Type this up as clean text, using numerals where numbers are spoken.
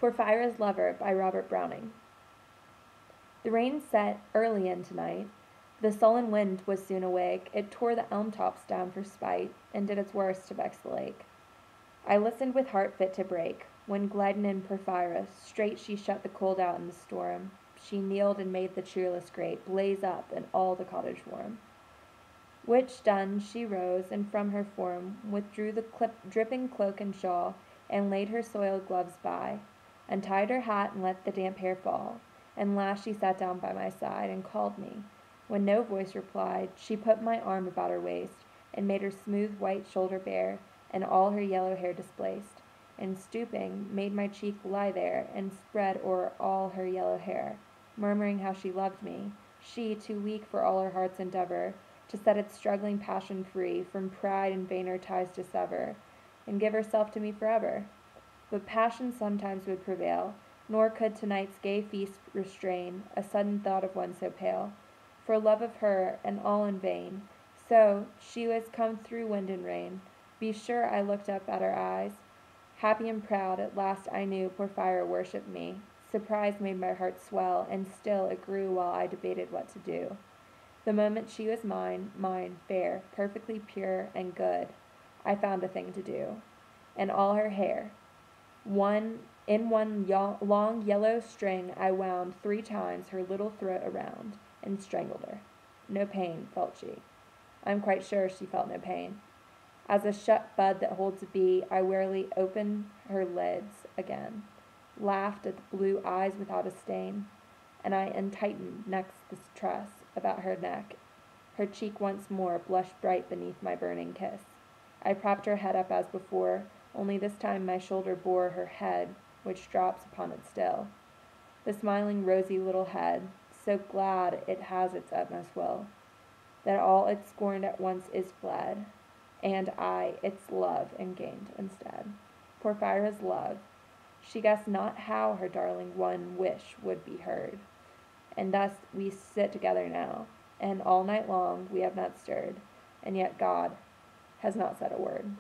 Porphyria's Lover by Robert Browning. The rain set early in tonight. The sullen wind was soon awake. It tore the elm tops down for spite, and did its worst to vex the lake. I listened with heart fit to break, when gliding in Porphyria, straight she shut the cold out in the storm. She kneeled and made the cheerless grate blaze up and all the cottage warm. Which done, she rose, and from her form withdrew the dripping cloak and shawl, and laid her soiled gloves by, untied her hat and let the damp hair fall, and last she sat down by my side and called me. When no voice replied, she put my arm about her waist, and made her smooth white shoulder bare, and all her yellow hair displaced, and stooping, made my cheek lie there, and spread o'er all her yellow hair, murmuring how she loved me, she, too weak for all her heart's endeavor, to set its struggling passion free, from pride and vainer ties to sever, and give herself to me forever. But passion sometimes would prevail, nor could tonight's gay feast restrain a sudden thought of one so pale, for love of her, and all in vain. So, she was come through wind and rain. Be sure I looked up at her eyes. Happy and proud, at last I knew Porphyria worshipped me. Surprise made my heart swell, and still it grew while I debated what to do. The moment she was mine, fair, perfectly pure and good, I found a thing to do. And all her hair, one long yellow string, I wound 3 times her little throat around, and strangled her. No pain, felt she. I'm quite sure she felt no pain. As a shut bud that holds a bee, I warily opened her lids again, laughed at the blue eyes without a stain, and I untightened next the tress about her neck. Her cheek once more blushed bright beneath my burning kiss. I propped her head up as before, only this time my shoulder bore her head, which drops upon it still. The smiling rosy little head, so glad it has its utmost will, that all it scorned at once is fled, and I its love and gained instead. Porphyria's love. She guessed not how her darling one wish would be heard. And thus we sit together now, and all night long we have not stirred, and yet God has not said a word.